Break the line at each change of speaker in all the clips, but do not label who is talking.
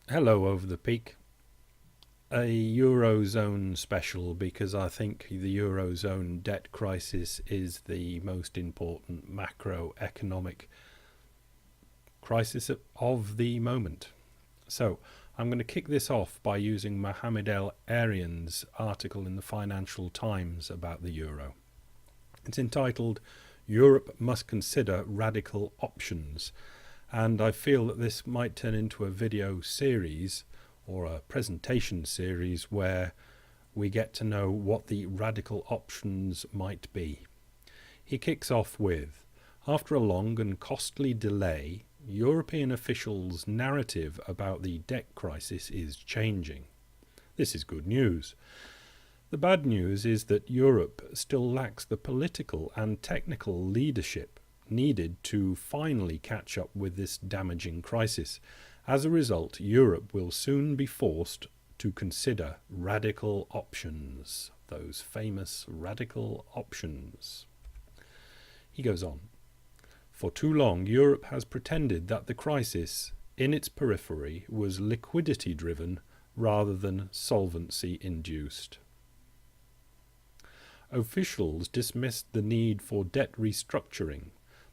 Hello over the peak. A Eurozone special because I think the Eurozone debt crisis is the most important macroeconomic crisis of the moment. So I'm going to kick this off by using Mohamed El Arian's article in the Financial Times about the euro. It's entitled Europe Must Consider Radical Options, and I feel that this might turn into a video series or a presentation series where we get to know what the radical options might be. He kicks off with, after a long and costly delay, European officials' narrative about the debt crisis is changing. This is good news. The bad news is that Europe still lacks the political and technical leadership needed to finally catch up with this damaging crisis. As a result, Europe will soon be forced to consider radical options, those famous radical options. He goes on. For too long, Europe has pretended that the crisis, in its periphery, was liquidity-driven rather than solvency-induced. Officials dismissed the need for debt restructuring,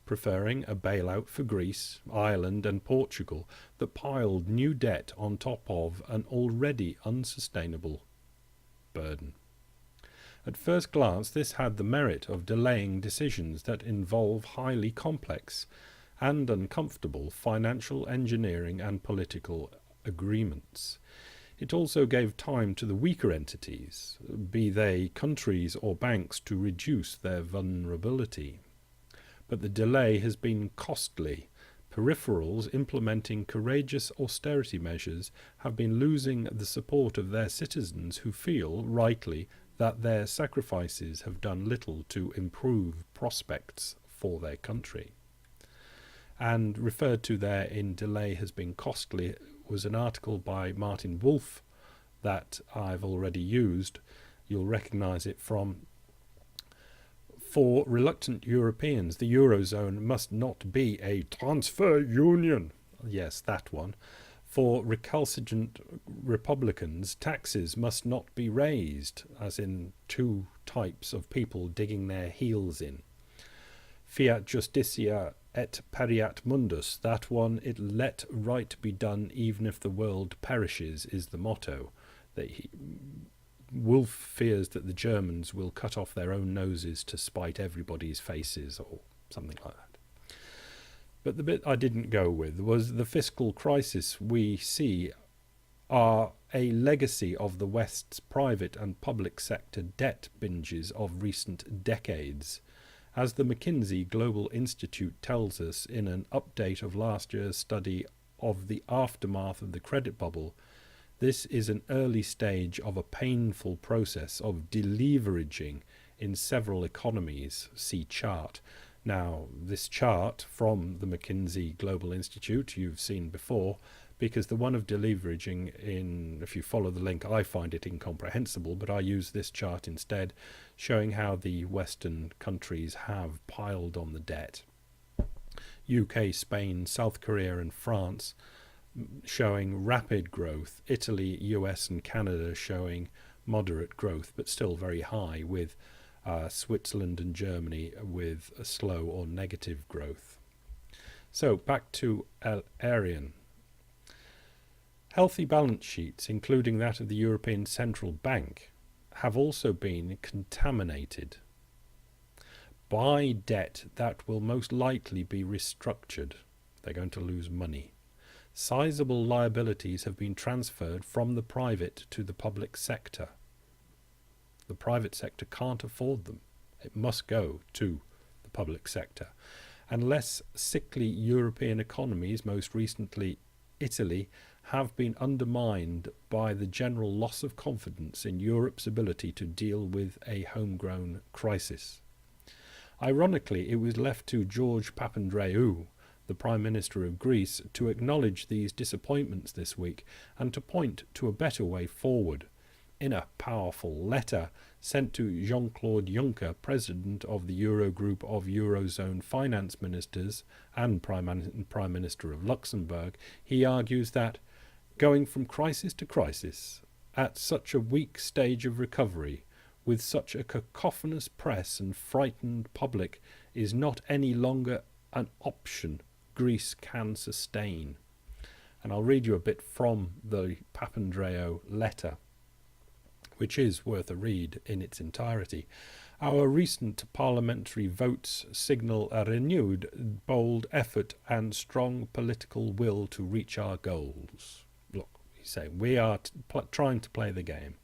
preferring a bailout for Greece, Ireland and Portugal that piled new debt on top of an already unsustainable burden. At first glance, this had the merit of delaying decisions that involve highly complex and uncomfortable financial engineering and political agreements. It also gave time to the weaker entities, be they countries or banks, to reduce their vulnerability. But the delay has been costly. Peripherals implementing courageous austerity measures have been losing the support of their citizens who feel, rightly, that their sacrifices have done little to improve prospects for their country. And referred to there in delay has been costly was an article by Martin Wolf that I've already used. You'll recognise it from For reluctant Europeans, the Eurozone must not be a transfer union. Yes, that one. For recalcitrant Republicans, taxes must not be raised, as in two types of people digging their heels in. Fiat justitia et pereat mundus, that one, it let right be done even if the world perishes, is the motto. Wolf fears that the Germans will cut off their own noses to spite everybody's faces, or something like that. But the bit I didn't go with was the fiscal crisis we see are a legacy of the West's private and public sector debt binges of recent decades. As the McKinsey Global Institute tells us in an update of last year's study of the aftermath of the credit bubble, this is an early stage of a painful process of deleveraging in several economies. See chart. Now, this chart from the McKinsey Global Institute you've seen before, because the one of deleveraging, if you follow the link, I find it incomprehensible, but I use this chart instead, showing how the Western countries have piled on the debt. UK, Spain, South Korea and France showing rapid growth. Italy, US and Canada showing moderate growth, but still very high, with Switzerland and Germany with a slow or negative growth. So back to El Arian. Healthy balance sheets, including that of the European Central Bank, have also been contaminated by debt that will most likely be restructured. They're going to lose money. Sizable liabilities have been transferred from the private to the public sector. The private sector can't afford them. It must go to the public sector. And less sickly European economies, most recently Italy, have been undermined by the general loss of confidence in Europe's ability to deal with a homegrown crisis. Ironically, it was left to George Papandreou, the Prime Minister of Greece, to acknowledge these disappointments this week and to point to a better way forward. In a powerful letter sent to Jean-Claude Juncker, President of the Eurogroup of Eurozone finance ministers and Prime Minister of Luxembourg, he argues that Going from crisis to crisis, at such a weak stage of recovery, with such a cacophonous press and frightened public, is not any longer an option Greece can sustain. And I'll read you a bit from the Papandreou letter, which is worth a read in its entirety. Our recent parliamentary votes signal a renewed bold effort and strong political will to reach our goals. Look, he's saying we are trying to play the game.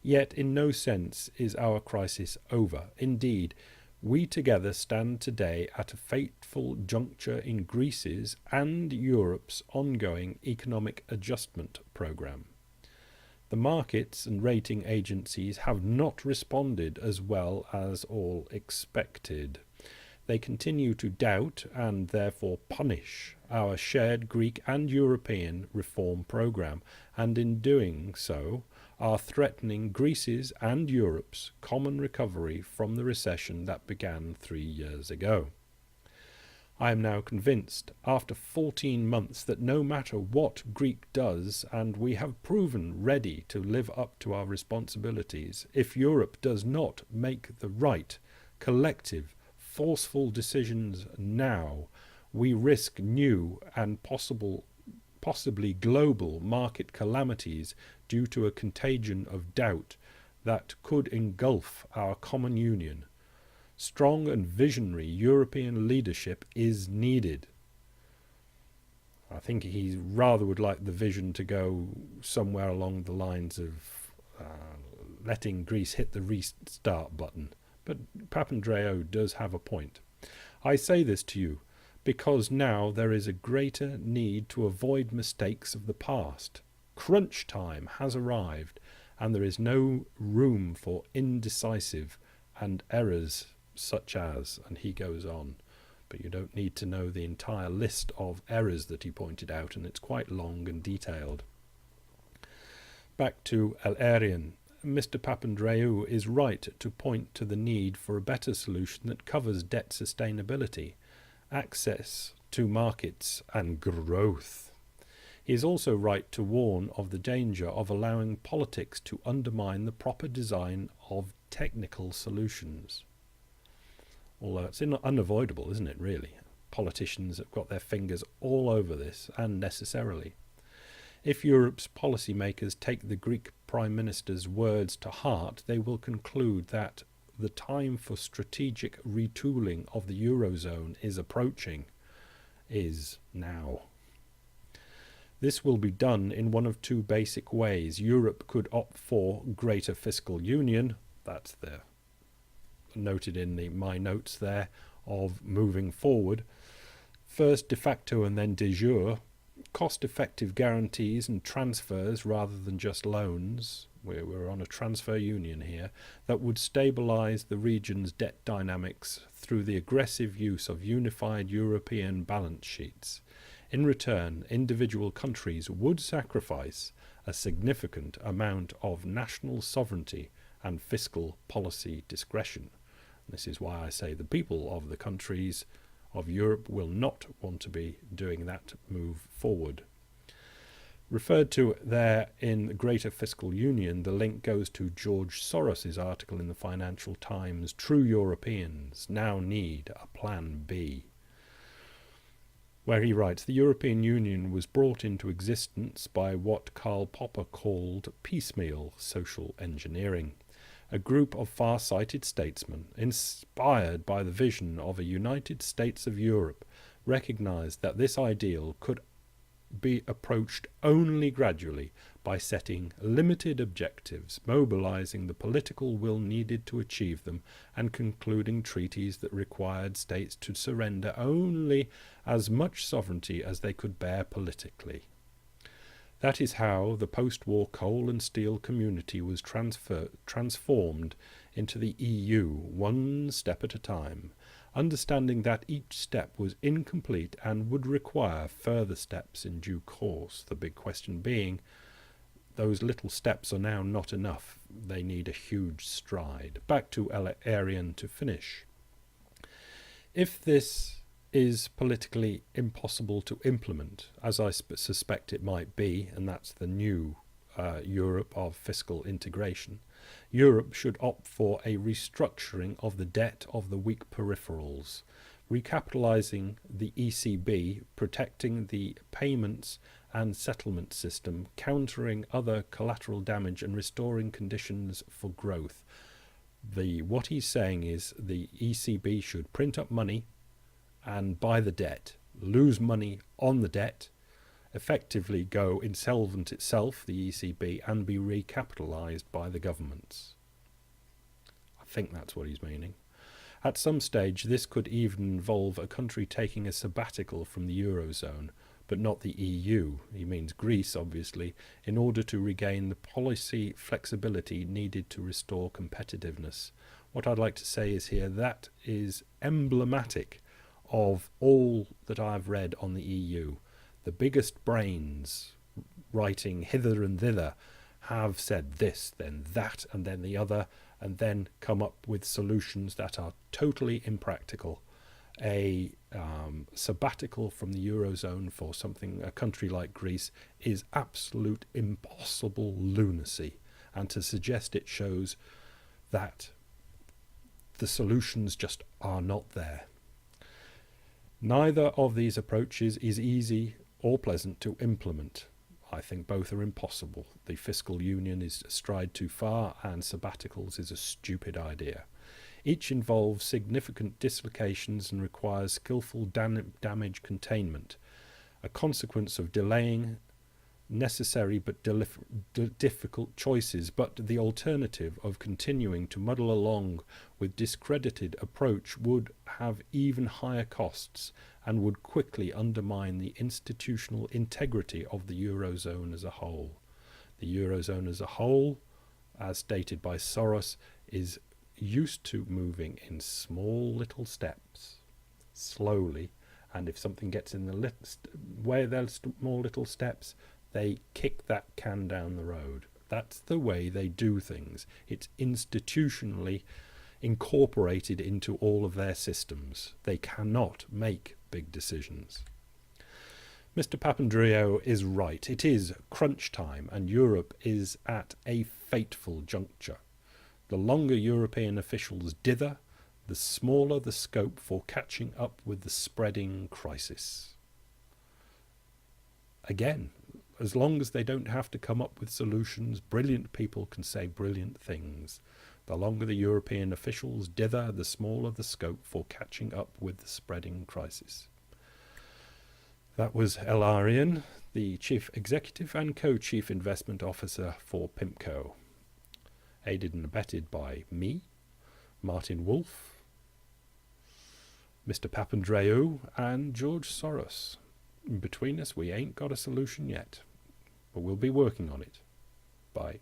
Yet in no sense is our crisis over. Indeed, we together stand today at a fateful juncture in Greece's and Europe's ongoing economic adjustment programme. The markets and rating agencies have not responded as well as all expected. They continue to doubt and therefore punish our shared Greek and European reform programme, and in doing so are threatening Greece's and Europe's common recovery from the recession that began 3 years ago. I am now convinced, after 14 months, that no matter what Greece does, and we have proven ready to live up to our responsibilities, if Europe does not make the right, collective, forceful decisions now, we risk new and possibly global market calamities due to a contagion of doubt that could engulf our common union. Strong and visionary European leadership is needed. I think he rather would like the vision to go somewhere along the lines of letting Greece hit the restart button. But Papandreou does have a point. I say this to you because now there is a greater need to avoid mistakes of the past. Crunch time has arrived, and there is no room for indecisive and errors such as, and he goes on, but you don't need to know the entire list of errors that he pointed out, and it's quite long and detailed. Back to El-Arian. Mr. Papandreou is right to point to the need for a better solution that covers debt sustainability, access to markets and growth. He is also right to warn of the danger of allowing politics to undermine the proper design of technical solutions. Although it's unavoidable, isn't it, really? Politicians have got their fingers all over this, and necessarily. If Europe's policymakers take the Greek Prime Minister's words to heart, they will conclude that the time for strategic retooling of the Eurozone is approaching, is now. This will be done in one of two basic ways. Europe could opt for greater fiscal union, that's the noted in my notes there, of moving forward. First de facto and then de jure, cost-effective guarantees and transfers rather than just loans. We're on a transfer union here that would stabilise the region's debt dynamics through the aggressive use of unified European balance sheets. In return, individual countries would sacrifice a significant amount of national sovereignty and fiscal policy discretion. This is why I say the people of the countries of Europe will not want to be doing that move forward. Referred to there in Greater Fiscal Union, the link goes to George Soros's article in the Financial Times, True Europeans Now Need a Plan B, where he writes, the European Union was brought into existence by what Karl Popper called piecemeal social engineering. A group of far-sighted statesmen, inspired by the vision of a United States of Europe, recognized that this ideal could be approached only gradually by setting limited objectives, mobilizing the political will needed to achieve them, and concluding treaties that required states to surrender only as much sovereignty as they could bear politically. That is how the post-war coal and steel community was transformed into the EU, one step at a time, understanding that each step was incomplete and would require further steps in due course. The big question being, those little steps are now not enough. They need a huge stride. Back to El-Arian to finish. If is politically impossible to implement, as I suspect it might be, and that's the new Europe of fiscal integration. Europe should opt for a restructuring of the debt of the weak peripherals, recapitalising the ECB, protecting the payments and settlement system, countering other collateral damage and restoring conditions for growth. What he's saying is the ECB should print up money and buy the debt, lose money on the debt, effectively go insolvent itself, the ECB, and be recapitalised by the governments. I think that's what he's meaning. At some stage, this could even involve a country taking a sabbatical from the Eurozone, but not the EU, he means Greece obviously, in order to regain the policy flexibility needed to restore competitiveness. What I'd like to say is here, that is emblematic of all that I've read on the EU. The biggest brains writing hither and thither have said this, then that, and then the other, and then come up with solutions that are totally impractical. A sabbatical from the Eurozone for a country like Greece is absolute impossible lunacy, and to suggest it shows that the solutions just are not there. Neither of these approaches is easy or pleasant to implement. I think both are impossible. The fiscal union is a stride too far, and sabbaticals is a stupid idea. Each involves significant dislocations and requires skillful damage containment, a consequence of delaying necessary but difficult choices, but the alternative of continuing to muddle along with discredited approach would have even higher costs and would quickly undermine the institutional integrity of the Eurozone as a whole. The Eurozone as a whole, as stated by Soros, is used to moving in small little steps, slowly, and if something gets in the way of those small little steps, they kick that can down the road. That's the way they do things. It's institutionally incorporated into all of their systems. They cannot make big decisions. Mr. Papandreou is right. It is crunch time, and Europe is at a fateful juncture. The longer European officials dither, the smaller the scope for catching up with the spreading crisis. Again, as long as they don't have to come up with solutions, brilliant people can say brilliant things. The longer the European officials dither, the smaller the scope for catching up with the spreading crisis. That was Elarian, the Chief Executive and Co-Chief Investment Officer for PIMCO. Aided and abetted by me, Martin Wolf, Mr. Papandreou, and George Soros. Between us, we ain't got a solution yet, but we'll be working on it. Bye.